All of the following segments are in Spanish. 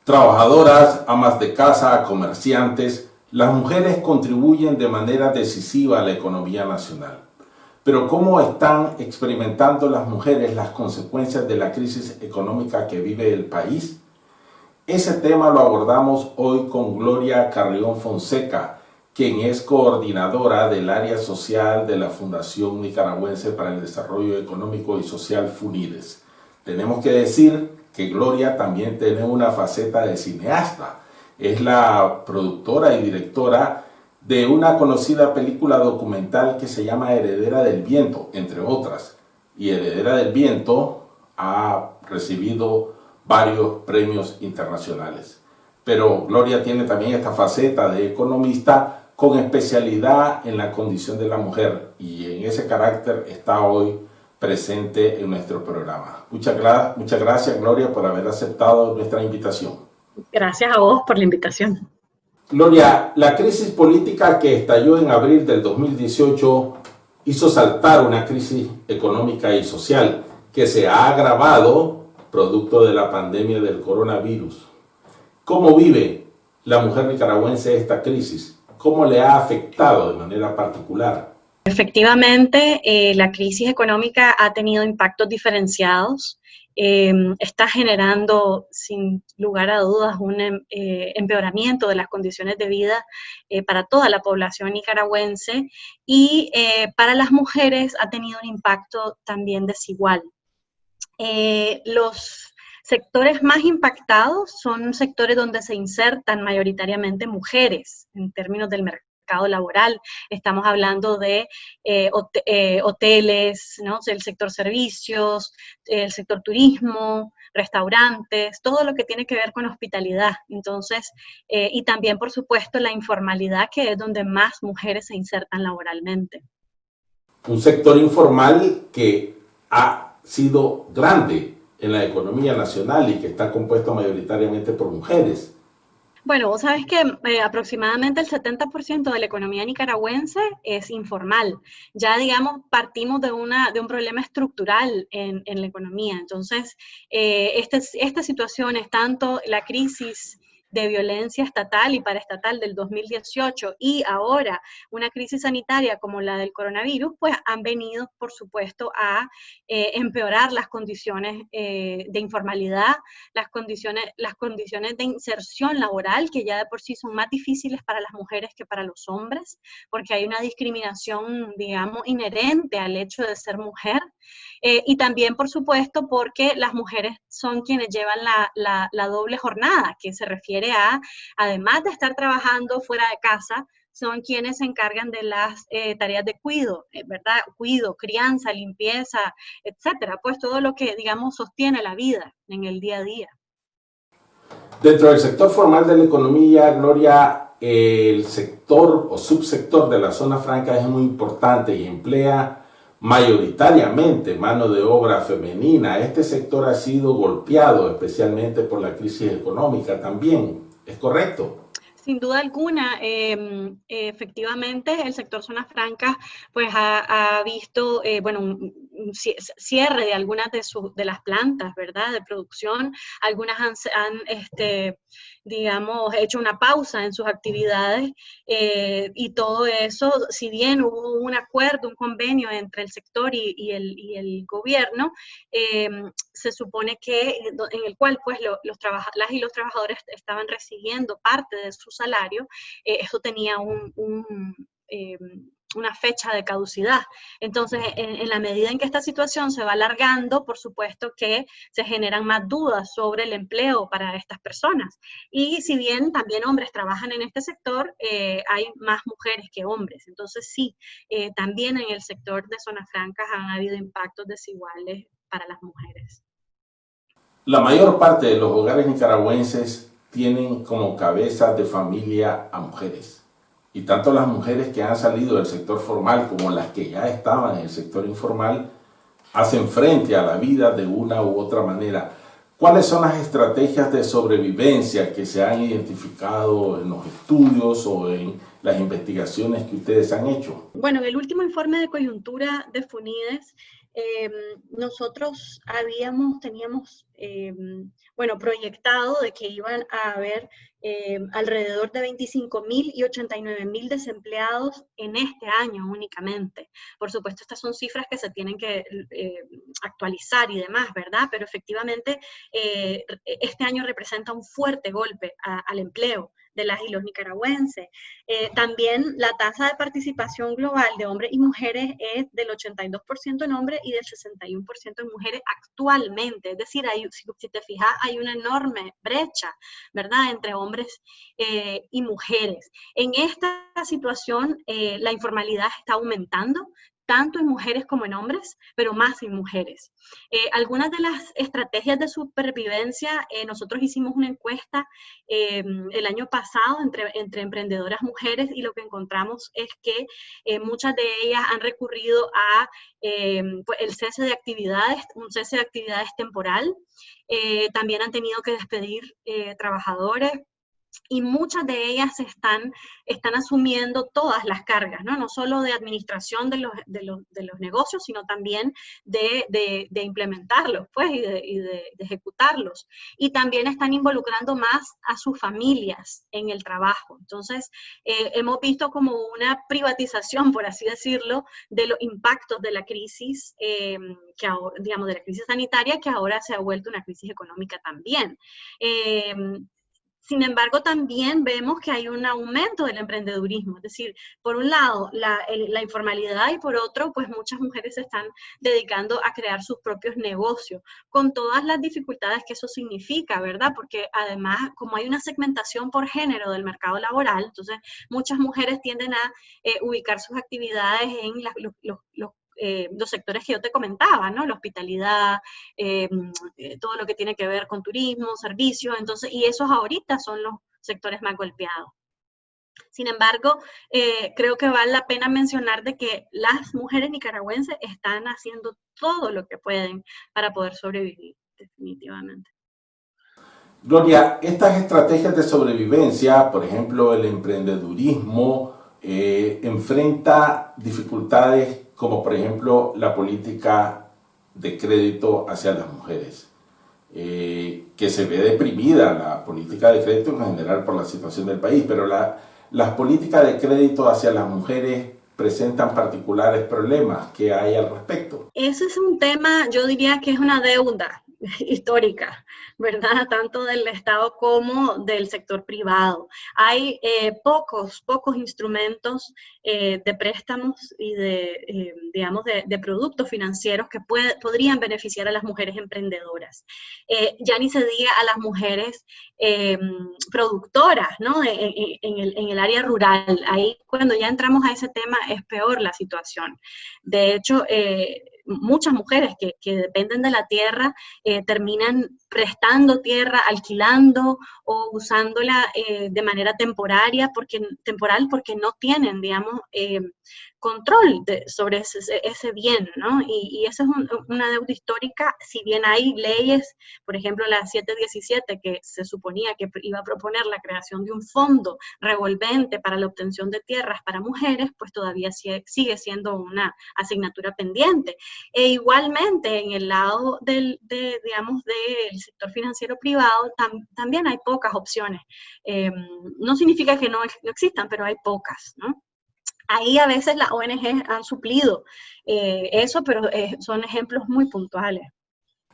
Trabajadoras, amas de casa, comerciantes, las mujeres contribuyen de manera decisiva a la economía nacional. Pero ¿cómo están experimentando las mujeres las consecuencias de la crisis económica que vive el país? Ese tema lo abordamos hoy con Gloria Carrión Fonseca, quien es coordinadora del área social de la Fundación Nicaragüense para el Desarrollo Económico y Social FUNIDES. Tenemos que decir que Gloria también tiene una faceta de cineasta. Es la productora y directora de una conocida película documental que se llama Heredera del Viento, entre otras. Y Heredera del Viento ha recibido varios premios internacionales. Pero Gloria tiene también esta faceta de economista con especialidad en la condición de la mujer, y en ese carácter está hoy presente en nuestro programa. Muchas gracias, Gloria, por haber aceptado nuestra invitación. Gracias a vos por la invitación. Gloria, la crisis política que estalló en abril del 2018 hizo saltar una crisis económica y social que se ha agravado producto de la pandemia del coronavirus. ¿Cómo vive la mujer nicaragüense esta crisis? ¿Cómo le ha afectado de manera particular? Efectivamente, la crisis económica ha tenido impactos diferenciados. Está generando, sin lugar a dudas, un empeoramiento de las condiciones de vida para toda la población nicaragüense, y para las mujeres ha tenido un impacto también desigual. Los sectores más impactados son sectores donde se insertan mayoritariamente mujeres en términos del mercado laboral. Estamos hablando de hoteles, ¿no? El sector servicios, el sector turismo, restaurantes, todo lo que tiene que ver con hospitalidad. Entonces, y también, por supuesto, la informalidad, que es donde más mujeres se insertan laboralmente. Un sector informal que ha sido grande en la economía nacional y que está compuesto mayoritariamente por mujeres. Bueno, vos sabés que aproximadamente el 70% de la economía nicaragüense es informal. Ya, digamos, partimos de un problema estructural en la economía. Entonces, estas situaciones, tanto la crisis de violencia estatal y paraestatal del 2018 y ahora una crisis sanitaria como la del coronavirus, pues han venido, por supuesto, a empeorar las condiciones de informalidad, las condiciones de inserción laboral, que ya de por sí son más difíciles para las mujeres que para los hombres, porque hay una discriminación, digamos, inherente al hecho de ser mujer, y también, por supuesto, porque las mujeres son quienes llevan la doble jornada, que se refiere a, además de estar trabajando fuera de casa, son quienes se encargan de las tareas de cuidado, ¿verdad? Cuidado, crianza, limpieza, etcétera. Pues todo lo que, digamos, sostiene la vida en el día a día. Dentro del sector formal de la economía, Gloria, el sector o subsector de la zona franca es muy importante y emplea mayoritariamente mano de obra femenina. Este sector ha sido golpeado especialmente por la crisis económica también. ¿Es correcto? Sin duda alguna, efectivamente, el sector zonas francas pues ha visto, bueno, un cierre de algunas de las plantas, ¿verdad?, de producción. Algunas han digamos, hecho una pausa en sus actividades, y todo eso, si bien hubo un acuerdo, un convenio entre el sector y el gobierno, se supone que en el cual pues las y los trabajadores estaban recibiendo parte de su salario, eso tenía una fecha de caducidad. Entonces, en la medida en que esta situación se va alargando, por supuesto que se generan más dudas sobre el empleo para estas personas. Y si bien también hombres trabajan en este sector, hay más mujeres que hombres. Entonces, sí, también en el sector de zonas francas han habido impactos desiguales para las mujeres. La mayor parte de los hogares nicaragüenses tienen como cabeza de familia a mujeres. Y tanto las mujeres que han salido del sector formal como las que ya estaban en el sector informal hacen frente a la vida de una u otra manera. ¿Cuáles son las estrategias de sobrevivencia que se han identificado en los estudios o en las investigaciones que ustedes han hecho? Bueno, en el último informe de coyuntura de FUNIDES, nosotros teníamos proyectado de que iban a haber alrededor de 25.000 y 89.000 desempleados en este año únicamente. Por supuesto, estas son cifras que se tienen que actualizar y demás, ¿verdad? Pero efectivamente, este año representa un fuerte golpe al empleo de las y los nicaragüenses. También la tasa de participación global de hombres y mujeres es del 82% en hombres y del 61% en mujeres actualmente. Es decir, si te fijas, hay una enorme brecha, ¿verdad?, entre hombres y mujeres. En esta situación, la informalidad está aumentando, tanto en mujeres como en hombres, pero más en mujeres. Algunas de las estrategias de supervivencia, nosotros hicimos una encuesta el año pasado entre emprendedoras mujeres y lo que encontramos es que muchas de ellas han recurrido a pues el cese de actividades, un cese de actividades temporal. También han tenido que despedir trabajadores. Y muchas de ellas están asumiendo todas las cargas, ¿no? No solo de administración de los negocios, sino también de implementarlos, pues, y de ejecutarlos. Y también están involucrando más a sus familias en el trabajo. Entonces, hemos visto como una privatización, por así decirlo, de los impactos de la crisis, digamos, de la crisis sanitaria, que ahora se ha vuelto una crisis económica también. Sin embargo, también vemos que hay un aumento del emprendedurismo, es decir, por un lado la informalidad y por otro, pues muchas mujeres se están dedicando a crear sus propios negocios, con todas las dificultades que eso significa, ¿verdad? Porque además, como hay una segmentación por género del mercado laboral, entonces muchas mujeres tienden a ubicar sus actividades en los sectores que yo te comentaba, ¿no? La hospitalidad, todo lo que tiene que ver con turismo, servicios, entonces, y esos ahorita son los sectores más golpeados. Sin embargo, creo que vale la pena mencionar de que las mujeres nicaragüenses están haciendo todo lo que pueden para poder sobrevivir, definitivamente. Gloria, estas estrategias de sobrevivencia, por ejemplo, el emprendedurismo, enfrenta dificultades como por ejemplo la política de crédito hacia las mujeres, que se ve deprimida la política de crédito en general por la situación del país, pero las políticas de crédito hacia las mujeres presentan particulares problemas. ¿Qué hay al respecto? Ese es un tema, yo diría que es una deuda histórica, ¿verdad? Tanto del Estado como del sector privado. Hay pocos instrumentos de préstamos y digamos, de productos financieros que podrían beneficiar a las mujeres emprendedoras. Ya ni se diga a las mujeres productoras, ¿no? En el área rural. Ahí, cuando ya entramos a ese tema, es peor la situación. De hecho, muchas mujeres que dependen de la tierra terminan prestando tierra, alquilando o usándola de manera temporal porque no tienen, digamos, control sobre ese bien, ¿no? Y esa es una deuda histórica. Si bien hay leyes, por ejemplo la 717, que se suponía que iba a proponer la creación de un fondo revolvente para la obtención de tierras para mujeres, pues todavía sigue siendo una asignatura pendiente. E igualmente, en el lado digamos, del sector financiero privado, también hay pocas opciones. No significa que no existan, pero hay pocas, ¿no? Ahí a veces las ONG han suplido eso, pero son ejemplos muy puntuales.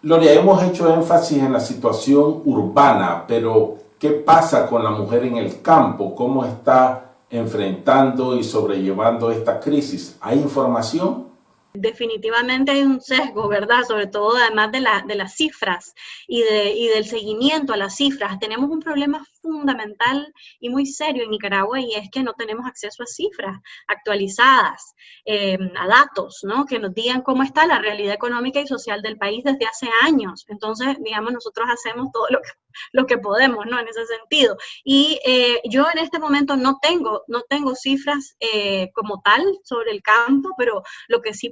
Gloria, hemos hecho énfasis en la situación urbana, pero ¿qué pasa con la mujer en el campo? ¿Cómo está enfrentando y sobrellevando esta crisis? ¿Hay información? Definitivamente hay un sesgo, ¿verdad? Sobre todo además de las cifras y del seguimiento a las cifras. Tenemos un problema fundamental y muy serio en Nicaragua, y es que no tenemos acceso a cifras actualizadas, a datos, ¿no? Que nos digan cómo está la realidad económica y social del país desde hace años. Entonces, digamos, nosotros hacemos todo lo que podemos, ¿no? En ese sentido. Y yo en este momento no tengo cifras como tal sobre el campo, pero lo que sí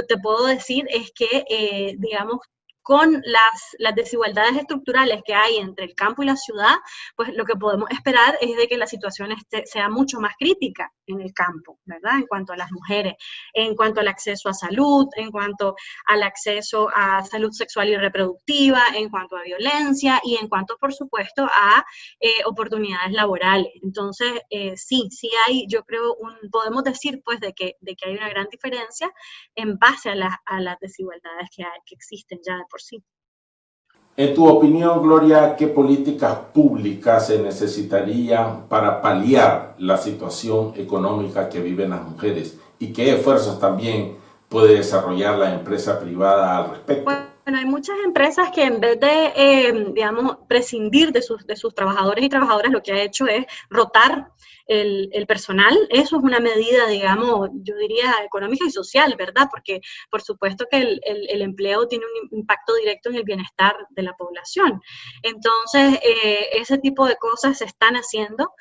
te puedo decir es que, digamos, con las desigualdades estructurales que hay entre el campo y la ciudad, pues lo que podemos esperar es de que la situación sea mucho más crítica en el campo, ¿verdad? En cuanto a las mujeres, en cuanto al acceso a salud, en cuanto al acceso a salud sexual y reproductiva, en cuanto a violencia y en cuanto, por supuesto, a oportunidades laborales. Entonces, sí hay, yo creo, podemos decir, pues, de que hay una gran diferencia en base a las desigualdades que existen ya de por sí. En tu opinión, Gloria, ¿qué políticas públicas se necesitarían para paliar la situación económica que viven las mujeres? ¿Y qué esfuerzos también puede desarrollar la empresa privada al respecto? Bueno, hay muchas empresas que en vez de, digamos, prescindir de sus trabajadores y trabajadoras, lo que ha hecho es rotar el personal. Eso es una medida, digamos, yo diría económica y social, ¿verdad? Porque por supuesto que el empleo tiene un impacto directo en el bienestar de la población. Entonces, ese tipo de cosas se están haciendo.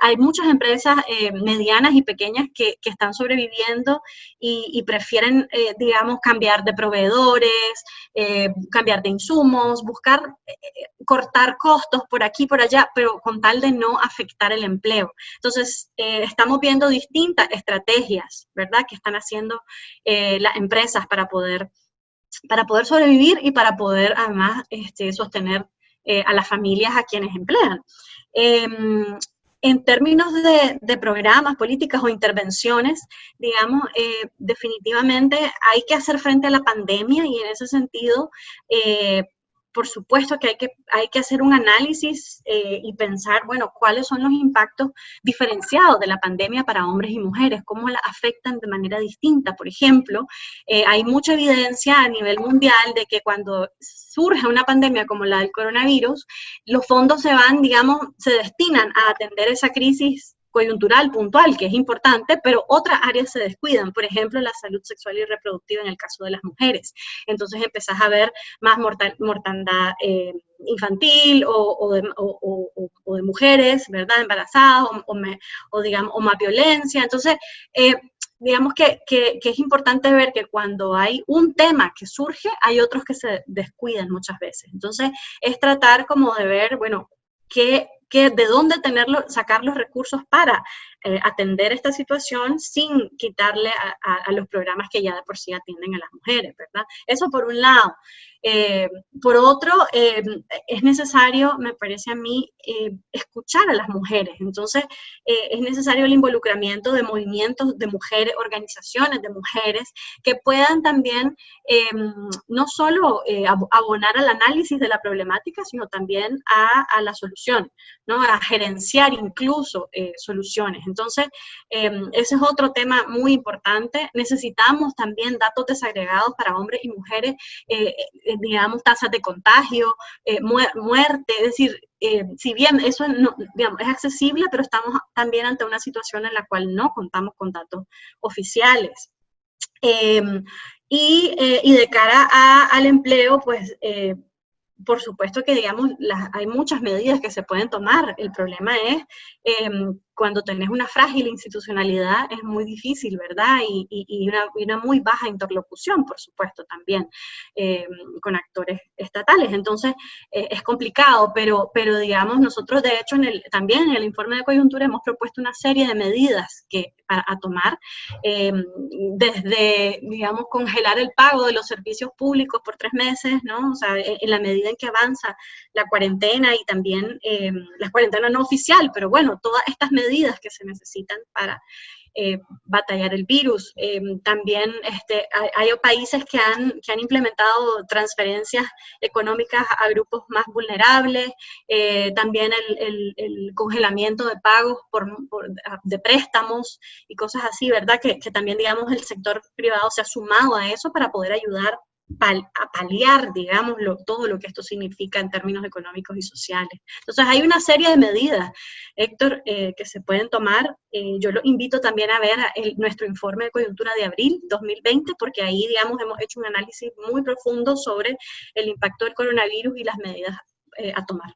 Hay muchas empresas medianas y pequeñas que están sobreviviendo y prefieren, digamos, cambiar de proveedores, cambiar de insumos, buscar cortar costos por aquí, por allá, pero con tal de no afectar el empleo. Entonces, estamos viendo distintas estrategias, ¿verdad?, que están haciendo las empresas para poder sobrevivir y para poder, además, sostener a las familias a quienes emplean. En términos de programas, políticas o intervenciones, digamos, definitivamente hay que hacer frente a la pandemia y en ese sentido, por supuesto que hay que hacer un análisis y pensar, bueno, cuáles son los impactos diferenciados de la pandemia para hombres y mujeres, cómo la afectan de manera distinta. Por ejemplo, hay mucha evidencia a nivel mundial de que cuando surge una pandemia como la del coronavirus, los fondos se destinan a atender esa crisis coyuntural, puntual, que es importante, pero otras áreas se descuidan, por ejemplo, la salud sexual y reproductiva en el caso de las mujeres. Entonces empezás a ver más mortandad infantil o de mujeres, ¿verdad?, embarazadas, o más violencia. Entonces, digamos que es importante ver que cuando hay un tema que surge, hay otros que se descuidan muchas veces. Entonces, es tratar como de ver, bueno, de dónde sacar los recursos para atender esta situación sin quitarle a los programas que ya de por sí atienden a las mujeres, ¿verdad? Eso por un lado. Por otro, es necesario, me parece a mí, escuchar a las mujeres. Entonces, es necesario el involucramiento de movimientos de mujeres, organizaciones de mujeres, que puedan también no solo abonar al análisis de la problemática, sino también a la solución, ¿no?, a gerenciar incluso soluciones. Entonces, ese es otro tema muy importante. Necesitamos también datos desagregados para hombres y mujeres, digamos, tasas de contagio, muerte, es decir, si bien eso no, digamos, es accesible, pero estamos también ante una situación en la cual no contamos con datos oficiales. Y de cara al empleo, pues, por supuesto que, digamos, hay muchas medidas que se pueden tomar. El problema es cuando tenés una frágil institucionalidad es muy difícil, ¿verdad? Y una muy baja interlocución, por supuesto, también con actores estatales. Entonces, es complicado, pero digamos, nosotros de hecho también en el informe de coyuntura hemos propuesto una serie de medidas a tomar, desde, digamos, congelar el pago de los servicios públicos por 3 meses, ¿no? O sea, en la medida en que avanza la cuarentena y también la cuarentena no oficial, pero bueno, todas estas medidas que se necesitan para batallar el virus. También hay países que han implementado transferencias económicas a grupos más vulnerables, también el congelamiento de pagos de préstamos y cosas así, ¿verdad? Que también, digamos, el sector privado se ha sumado a eso para poder ayudar a paliar, digamos, todo lo que esto significa en términos económicos y sociales. Entonces, hay una serie de medidas, Héctor, que se pueden tomar. Yo los invito también a ver nuestro informe de coyuntura de abril 2020, porque ahí, digamos, hemos hecho un análisis muy profundo sobre el impacto del coronavirus y las medidas a tomar.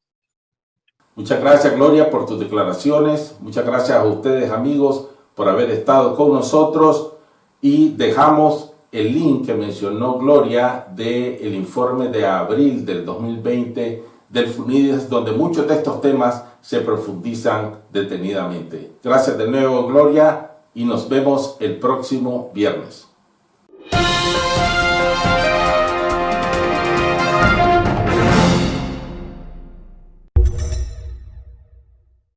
Muchas gracias, Gloria, por tus declaraciones. Muchas gracias a ustedes, amigos, por haber estado con nosotros, y dejamos el link que mencionó Gloria del informe de abril del 2020 del FUNIDES, donde muchos de estos temas se profundizan detenidamente. Gracias de nuevo, Gloria, y nos vemos el próximo viernes.